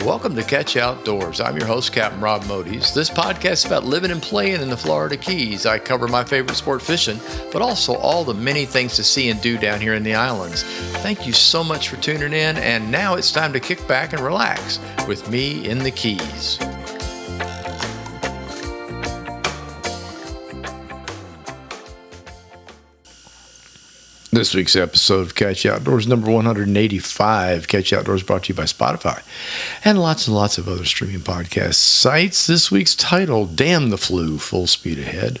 Welcome to Catch Outdoors. I'm your host, Captain Rob Modies. This podcast is about living and playing in the Florida Keys. I cover my favorite sport, fishing, but also all the many things to see and do down here in the islands. Thank you so much for tuning in, and now it's time to kick back and relax with me in the Keys. This week's episode of Catch Outdoors, number 185. Catch Outdoors brought to you by Spotify and lots of other streaming podcast sites. This week's title, Damn the Flu, Full Speed Ahead.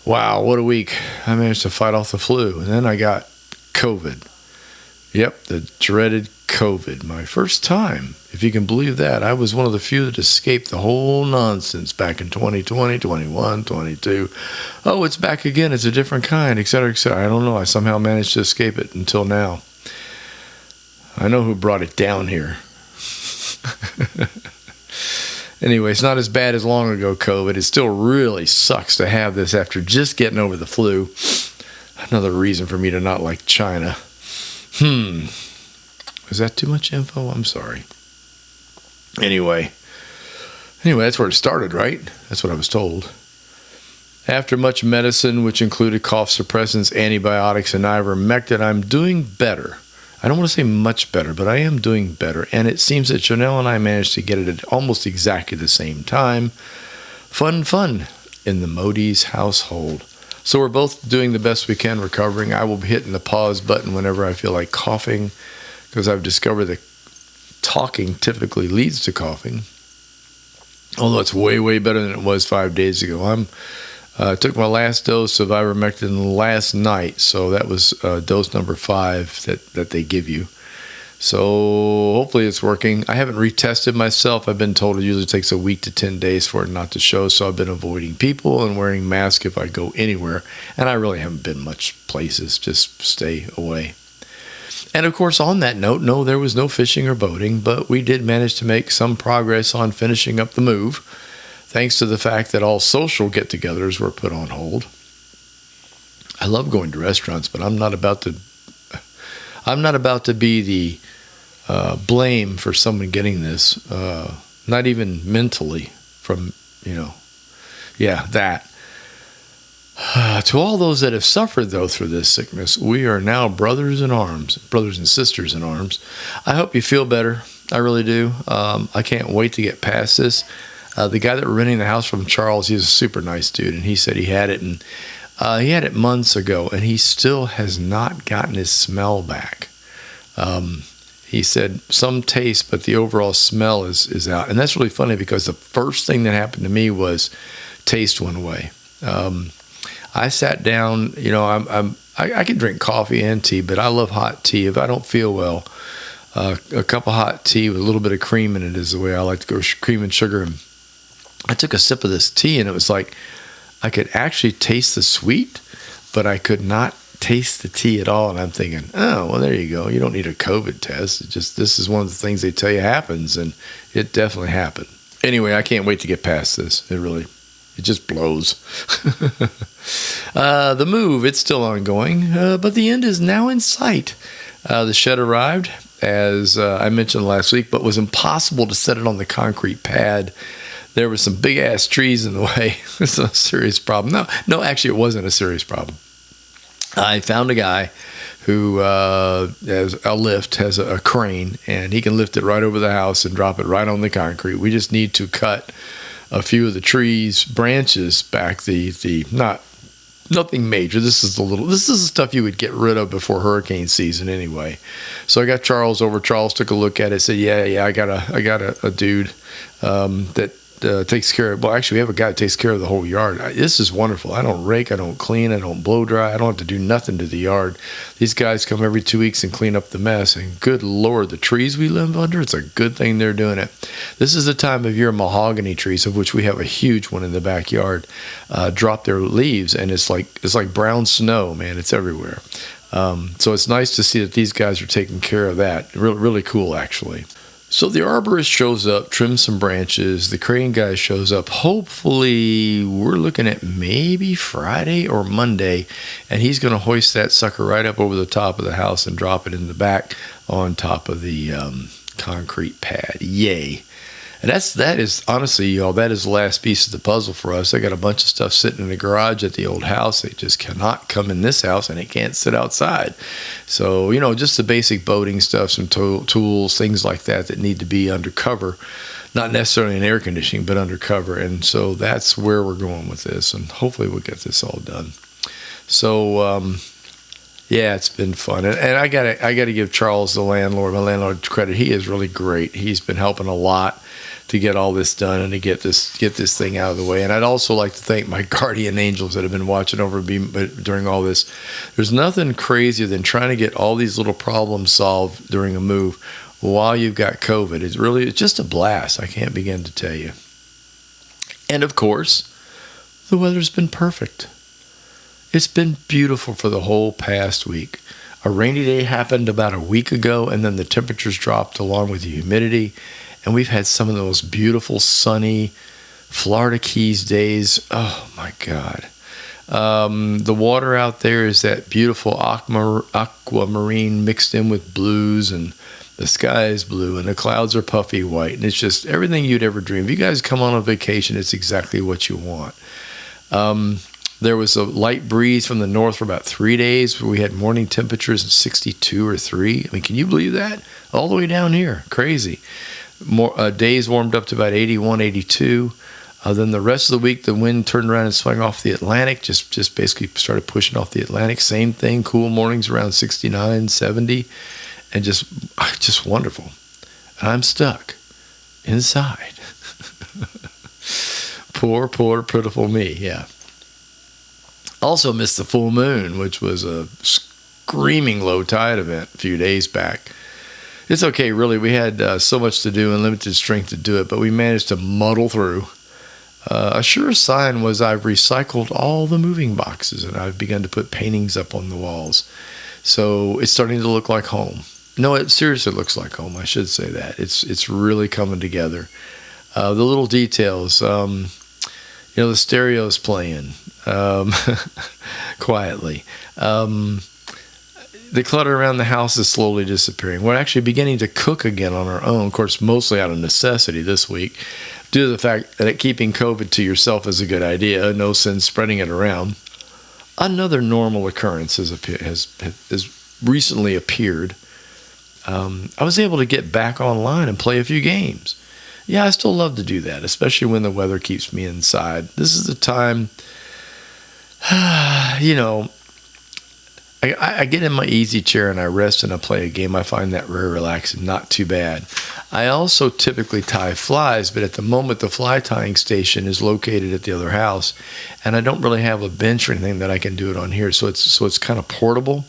Wow, what a week. I managed to fight off the flu, and then I got COVID. Yep, the dreaded COVID. My first time, if you can believe that. I was one of the few that escaped the whole nonsense back in 2020, 21, 22. Oh, it's back again. It's a different kind, etc., etc. I don't know. I somehow managed to escape it until now. I know who brought it down here. Anyway, it's not as bad as long ago COVID. It still really sucks to have this after just getting over the flu. Another reason for me to not like China. Is that too much info? I'm sorry. Anyway, that's where it started, right? That's what I was told. After much medicine, which included cough suppressants, antibiotics, and ivermectin, I'm doing better. I don't want to say much better, but I am doing better. And it seems that JoNell and I managed to get it at almost exactly the same time. Fun in the Modies household. So we're both doing the best we can recovering. I will be hitting the pause button whenever I feel like coughing, because I've discovered that talking typically leads to coughing. Although it's way better than it was 5 days ago. I took my last dose of ivermectin last night, so that was dose number 5 that they give you. So hopefully it's working. I haven't retested myself. I've been told it usually takes a week to 10 days for it not to show, so I've been avoiding people and wearing masks if I go anywhere. And I really haven't been much places, just stay away. And of course, on that note, no, there was no fishing or boating, but we did manage to make some progress on finishing up the move, thanks to the fact that all social get-togethers were put on hold. I love going to restaurants, but I'm not about to be the blame for someone getting this, not even mentally from, that. To all those that have suffered, though, through this sickness, we are now brothers and sisters in arms. I hope you feel better. I really do. I can't wait to get past this. The guy that we're renting the house from, Charles, he's a super nice dude, and he said he had it, and he had it months ago, and he still has not gotten his smell back. He said some taste, but the overall smell is out. And that's really funny because the first thing that happened to me was taste went away. I sat down, I can drink coffee and tea, but I love hot tea. If I don't feel well, a cup of hot tea with a little bit of cream in it is the way I like to go, cream and sugar. And I took a sip of this tea, and it was like I could actually taste the sweet, but I could not taste the tea at all. And I'm thinking, oh, well, there you go. You don't need a COVID test. This is one of the things they tell you happens, and it definitely happened. Anyway, I can't wait to get past this. It just blows. The move, it's still ongoing, but the end is now in sight. The shed arrived, as I mentioned last week, but was impossible to set it on the concrete pad. There were some big-ass trees in the way. It's a serious problem. No, actually, it wasn't a serious problem. I found a guy who has a lift, has a crane, and he can lift it right over the house and drop it right on the concrete. We just need to cut a few of the trees, branches back, nothing major. This is the stuff you would get rid of before hurricane season anyway. So I got Charles over. Charles took a look at it, said, yeah, I got a dude that takes care of, well, actually, we have a guy that takes care of the whole yard. This is wonderful. I don't rake, I don't clean, I don't blow dry, I don't have to do nothing to the yard. These guys come every 2 weeks and clean up the mess, and good Lord, the trees we live under, it's a good thing they're doing it. This is the time of year mahogany trees, of which we have a huge one in the backyard, drop their leaves, and it's like brown snow, man. It's everywhere. So it's nice to see that these guys are taking care of that. Really, really cool, actually. So the arborist shows up, trims some branches. The crane guy shows up. Hopefully, we're looking at maybe Friday or Monday, and he's going to hoist that sucker right up over the top of the house and drop it in the back on top of the concrete pad. Yay. And that is honestly, y'all, that is the last piece of the puzzle for us. I got a bunch of stuff sitting in the garage at the old house. It just cannot come in this house, and it can't sit outside. So, just the basic boating stuff, some tools, things like that need to be undercover. Not necessarily in air conditioning, but undercover. And so that's where we're going with this. And hopefully we'll get this all done. So, yeah, it's been fun. And I gotta give Charles, my landlord, credit. He is really great. He's been helping a lot to get all this done and to get this thing out of the way. And I'd also like to thank my guardian angels that have been watching over me during all this. There's nothing crazier than trying to get all these little problems solved during a move while you've got COVID. It's just a blast. I can't begin to tell you. And of course, the weather's been perfect. It's been beautiful for the whole past week. A rainy day happened about a week ago, and then the temperatures dropped along with the humidity. And we've had some of the most beautiful, sunny Florida Keys days. Oh, my God. The water out there is that beautiful aquamarine mixed in with blues, and the sky is blue, and the clouds are puffy white. And it's just everything you'd ever dream. If you guys come on a vacation, it's exactly what you want. There was a light breeze from the north for about 3 days where we had morning temperatures of 62 or 3. I mean, can you believe that? All the way down here. Crazy. Days warmed up to about 81, 82. Then the rest of the week, the wind turned around and swung off the Atlantic, just basically started pushing off the Atlantic. Same thing, cool mornings around 69, 70, and just wonderful. And I'm stuck inside. Poor, pitiful me, yeah. Also missed the full moon, which was a screaming low tide event a few days back. It's okay, really. We had so much to do and limited strength to do it, but we managed to muddle through. A sure sign was I've recycled all the moving boxes, and I've begun to put paintings up on the walls. So it's starting to look like home. No, it seriously looks like home. I should say that. It's really coming together. The little details. The stereo's playing quietly. The clutter around the house is slowly disappearing. We're actually beginning to cook again on our own, of course, mostly out of necessity this week, due to the fact that keeping COVID to yourself is a good idea. No sense spreading it around. Another normal occurrence has recently appeared. I was able to get back online and play a few games. Yeah, I still love to do that, especially when the weather keeps me inside. This is the time, I get in my easy chair and I rest and I play a game. I find that very relaxing, not too bad. I also typically tie flies, but at the moment the fly tying station is located at the other house, and I don't really have a bench or anything that I can do it on here. So it's kind of portable,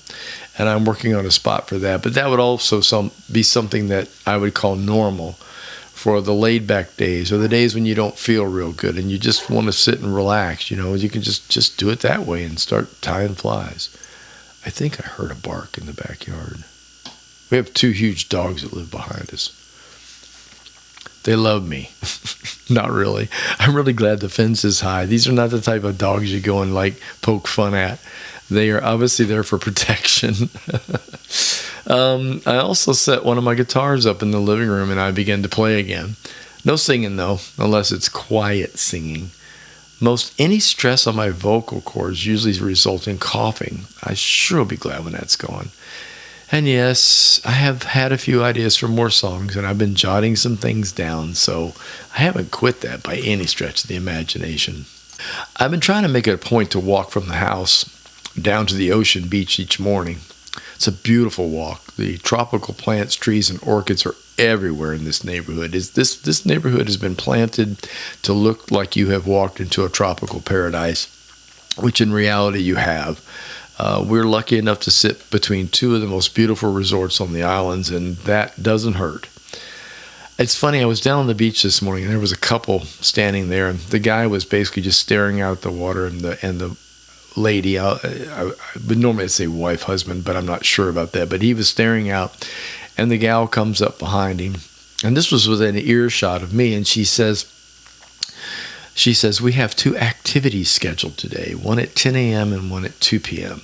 and I'm working on a spot for that. But that would also be something that I would call normal for the laid back days, or the days when you don't feel real good and you just want to sit and relax. You can just do it that way and start tying flies. I think I heard a bark in the backyard. We have 2 huge dogs that live behind us. They love me. Not really. I'm really glad the fence is high. These are not the type of dogs you go and poke fun at. They are obviously there for protection. I also set one of my guitars up in the living room and I began to play again. No singing though, unless it's quiet singing. Most any stress on my vocal cords usually results in coughing. I sure will be glad when that's gone. And yes, I have had a few ideas for more songs, and I've been jotting some things down, so I haven't quit that by any stretch of the imagination. I've been trying to make it a point to walk from the house down to the ocean beach each morning. It's a beautiful walk. The tropical plants, trees, and orchids are everywhere in this neighborhood. This neighborhood has been planted to look like you have walked into a tropical paradise, which in reality you have. We're lucky enough to sit between 2 of the most beautiful resorts on the islands, and that doesn't hurt. It's funny, I was down on the beach this morning, and there was a couple standing there, and the guy was basically just staring out at the water, and the lady, I would normally say wife, husband, but I'm not sure about that, but he was staring out, and the gal comes up behind him, and this was within earshot of me, and she says, we have 2 activities scheduled today, one at 10 a.m. and one at 2 p.m.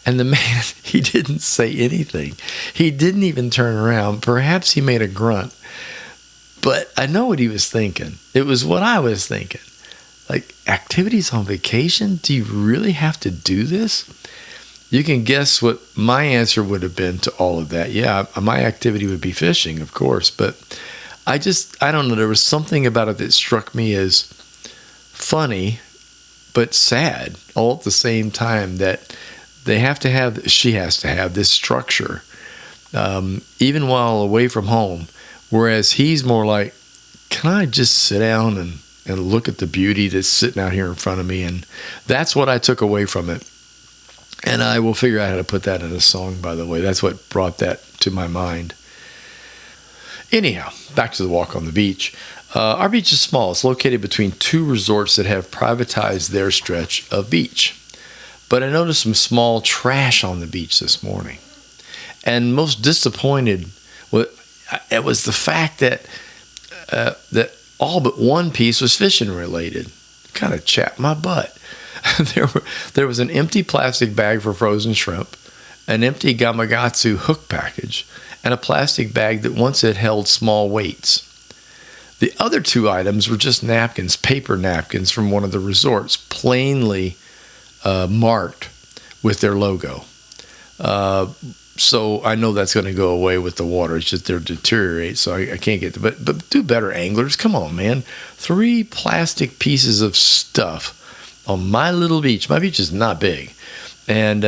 And the man, he didn't say anything. He didn't even turn around. Perhaps he made a grunt. But I know what he was thinking. It was what I was thinking. Like, activities on vacation? Do you really have to do this? You can guess what my answer would have been to all of that. Yeah, my activity would be fishing, of course. But I don't know. There was something about it that struck me as funny, but sad all at the same time, that she has to have this structure, even while away from home. Whereas he's more like, can I just sit down and look at the beauty that's sitting out here in front of me? And that's what I took away from it. And I will figure out how to put that in a song, by the way. That's what brought that to my mind. Anyhow, back to the walk on the beach. Our beach is small. It's located between two resorts that have privatized their stretch of beach. But I noticed some small trash on the beach this morning. And most disappointed, it was the fact that all but one piece was fishing related. Kind of chapped my butt. There was an empty plastic bag for frozen shrimp, an empty Gamakatsu hook package, and a plastic bag that once had held small weights. The other two items were just napkins, paper napkins from one of the resorts, plainly marked with their logo. So I know that's going to go away with the water. It's just they'll deteriorate, so I can't get to. But do better, anglers. Come on, man. 3 plastic pieces of stuff on my little beach. My beach is not big. And,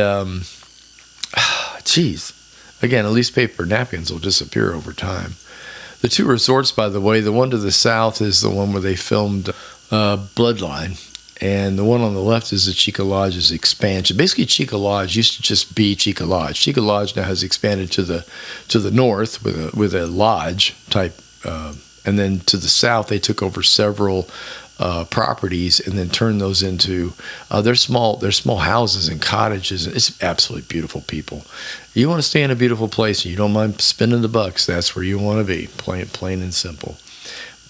geez. Again, at least paper napkins will disappear over time. The 2 resorts, by the way, the one to the south is the one where they filmed Bloodline. And the one on the left is the Chica Lodge's expansion. Basically, Chica Lodge used to just be Chica Lodge. Chica Lodge now has expanded to the north with a lodge type, and then to the south they took over several properties and then turned those into they're small houses and cottages. It's absolutely beautiful, people. You want to stay in a beautiful place and you don't mind spending the bucks, that's where you want to be, plain and simple.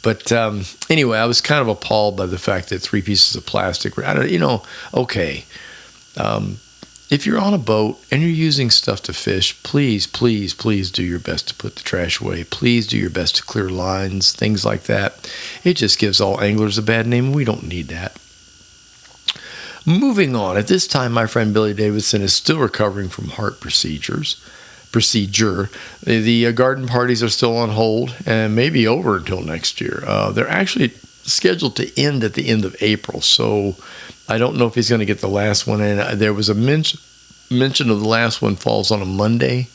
But anyway, I was kind of appalled by the fact that 3 pieces of plastic. Okay. If you're on a boat and you're using stuff to fish, please do your best to put the trash away. Please do your best to clear lines, things like that. It just gives all anglers a bad name. We don't need that. Moving on. At this time, my friend Billy Davidson is still recovering from heart procedure. The garden parties are still on hold and maybe over until next year. They're actually scheduled to end at the end of April, so I don't know if he's going to get the last one in. There was a mention of the last one falls on a Monday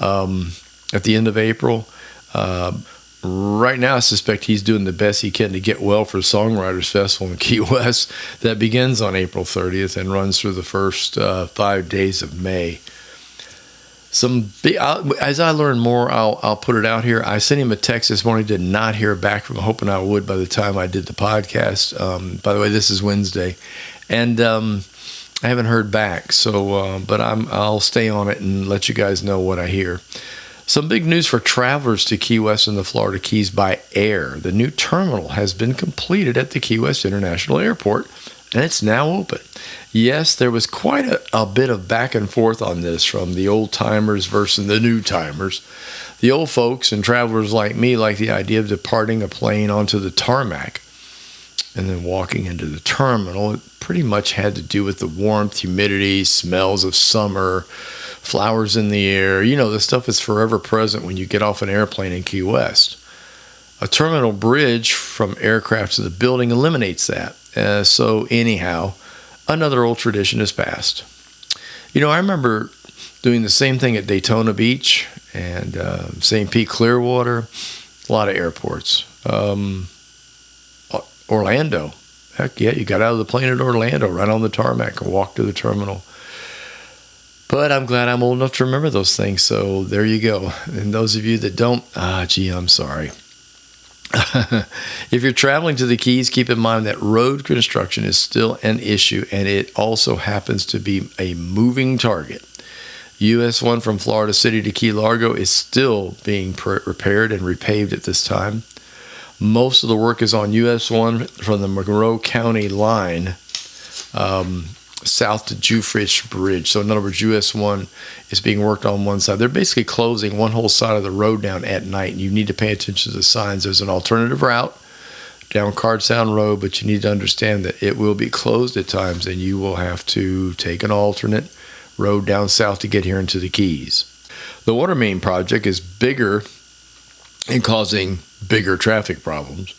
at the end of April. Right now, I suspect he's doing the best he can to get well for Songwriters Festival in Key West that begins on April 30th and runs through the first 5 days of May. As I learn more, I'll put it out here. I sent him a text this morning, did not hear back from him, hoping I would by the time I did the podcast. By the way, this is Wednesday, and I haven't heard back. So, but I'll stay on it and let you guys know what I hear. Some big news for travelers to Key West and the Florida Keys by air. The new terminal has been completed at the Key West International Airport, and it's now open. Yes, there was quite a bit of back and forth on this from the old timers versus the new timers. The old folks and travelers like me like the idea of departing a plane onto the tarmac and then walking into the terminal. It pretty much had to do with the warmth, humidity, smells of summer, flowers in the air. The stuff that's forever present when you get off an airplane in Key West. A terminal bridge from aircraft to the building eliminates that. So anyhow, another old tradition is passed. I remember doing the same thing at Daytona Beach and St. Pete Clearwater, a lot of airports. Orlando. Heck yeah, you got out of the plane at Orlando, right on the tarmac, and walked to the terminal. But I'm glad I'm old enough to remember those things, so there you go. And those of you that don't, I'm sorry. If you're traveling to the Keys, keep in mind that road construction is still an issue, and it also happens to be a moving target. US 1 from Florida City to Key Largo is still being repaired and repaved at this time. Most of the work is on US 1 from the Monroe County line south to Jewfish Bridge. So in other words, US 1 is being worked on one side. They're basically closing one whole side of the road down at night, and you need to pay attention to the signs. There's an alternative route down Card Sound Road, but you need to understand that it will be closed at times, and you will have to take an alternate road down south to get here into the Keys. The water main project is bigger and causing bigger traffic problems,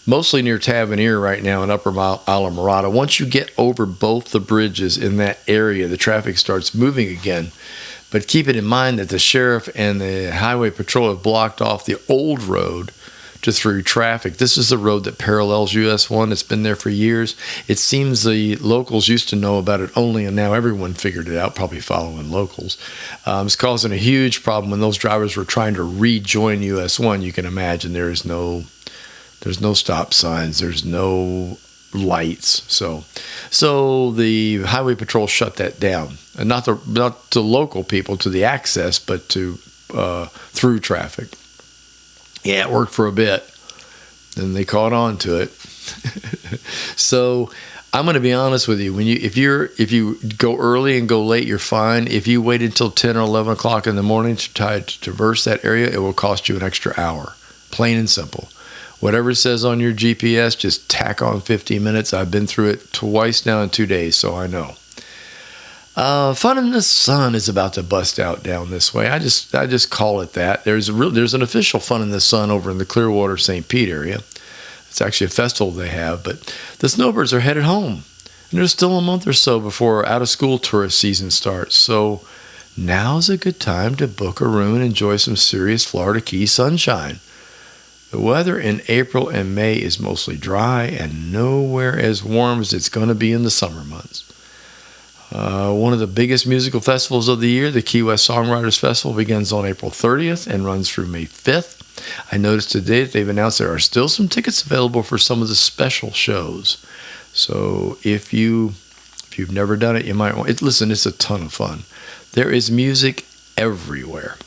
mostly near Tavernier right now in Upper Islamorada. Once you get over both the bridges in that area, the traffic starts moving again. But keep it in mind that the sheriff and the highway patrol have blocked off the old road to through traffic. This is the road that parallels US 1. It's been there for years. It seems the locals used to know about it only, and now everyone figured it out, probably following locals. It's causing a huge problem when those drivers were trying to rejoin US 1. You can imagine there's no stop signs, there's no lights. So the highway patrol shut that down. And not to local people, to the access, but to through traffic. Yeah, it worked for a bit. Then they caught on to it. So I'm going to be honest with you. If you go early and go late, you're fine. If you wait until 10 or 11 o'clock in the morning to try to traverse that area, it will cost you an extra hour. Plain and simple. Whatever it says on your GPS, just tack on 15 minutes. I've been through it twice now in 2 days, so I know. Fun in the Sun is about to bust out down this way. I just call it that. There's an official Fun in the Sun over in the Clearwater, St. Pete area. It's actually a festival they have, but the snowbirds are headed home. And there's still a month or so before out-of-school tourist season starts. So now's a good time to book a room and enjoy some serious Florida Keys sunshine. The weather in April and May is mostly dry and nowhere as warm as it's going to be in the summer months. One of the biggest musical festivals of the year, the Key West Songwriters Festival, begins on April 30th and runs through May 5th. I noticed today that they've announced there are still some tickets available for some of the special shows. So if you've never done it, you might want it. Listen, it's a ton of fun. There is music everywhere.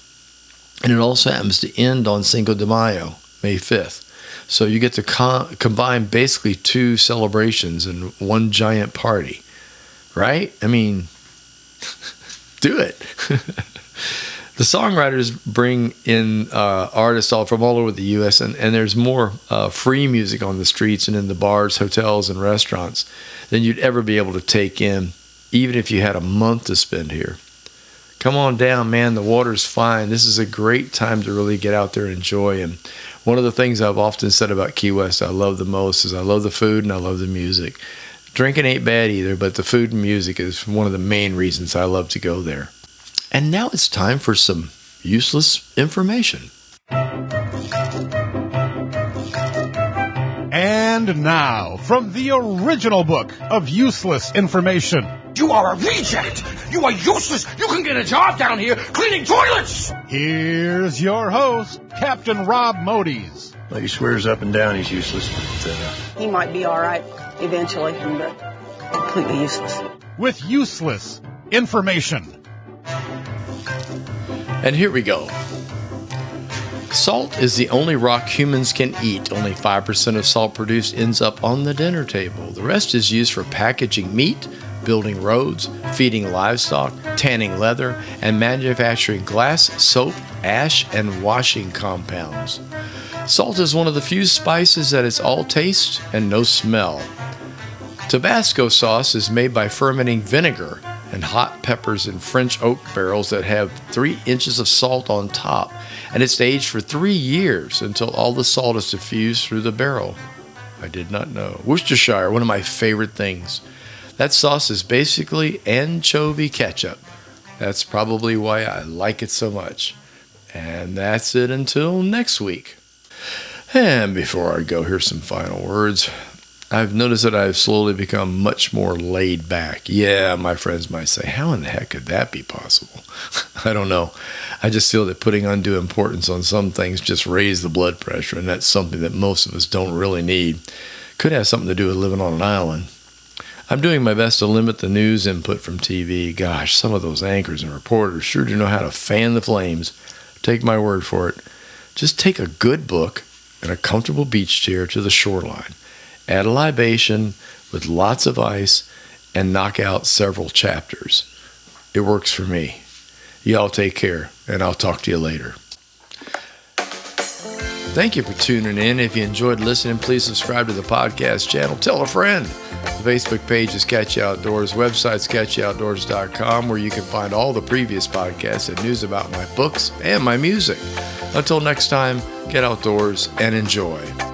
And it also happens to end on Cinco de Mayo, May 5th. So you get to combine basically two celebrations in one giant party. Right? I mean, do it. The songwriters bring in artists from all over the U.S., and there's more free music on the streets and in the bars, hotels, and restaurants than you'd ever be able to take in, even if you had a month to spend here. Come on down, man. The water's fine. This is a great time to really get out there and enjoy. And one of the things I've often said about Key West I love the most is I love the food and I love the music. Drinking ain't bad either, but the food and music is one of the main reasons I love to go there. And now it's time for some useless information. And now, from the original book of useless information. You are a reject! You are useless! You can get a job down here cleaning toilets! Here's your host, Captain Rob Modies. Well, he swears up and down he's useless, but he might be all right eventually, but completely useless. With useless information. And here we go. Salt is the only rock humans can eat. Only 5% of salt produced ends up on the dinner table. The rest is used for packaging meat, building roads, feeding livestock, tanning leather, and manufacturing glass, soap, ash, and washing compounds. Salt is one of the few spices that is all taste and no smell. Tabasco sauce is made by fermenting vinegar and hot peppers in French oak barrels that have 3 inches of salt on top, and it's aged for 3 years until all the salt is diffused through the barrel. I did not know. Worcestershire, one of my favorite things. That sauce is basically anchovy ketchup. That's probably why I like it so much. And that's it until next week. And before I go, here's some final words. I've noticed that I've slowly become much more laid back. Yeah, my friends might say, how in the heck could that be possible? I don't know. I just feel that putting undue importance on some things just raise the blood pressure, and that's something that most of us don't really need. Could have something to do with living on an island. I'm doing my best to limit the news input from TV. Gosh, some of those anchors and reporters sure do know how to fan the flames. Take my word for it. Just take a good book and a comfortable beach chair to the shoreline. Add a libation with lots of ice and knock out several chapters. It works for me. Y'all take care, and I'll talk to you later. Thank you for tuning in. If you enjoyed listening, please subscribe to the podcast channel. Tell a friend. The Facebook page is Catchy Outdoors. Website's catchyoutdoors.com, where you can find all the previous podcasts and news about my books and my music. Until next time, get outdoors and enjoy.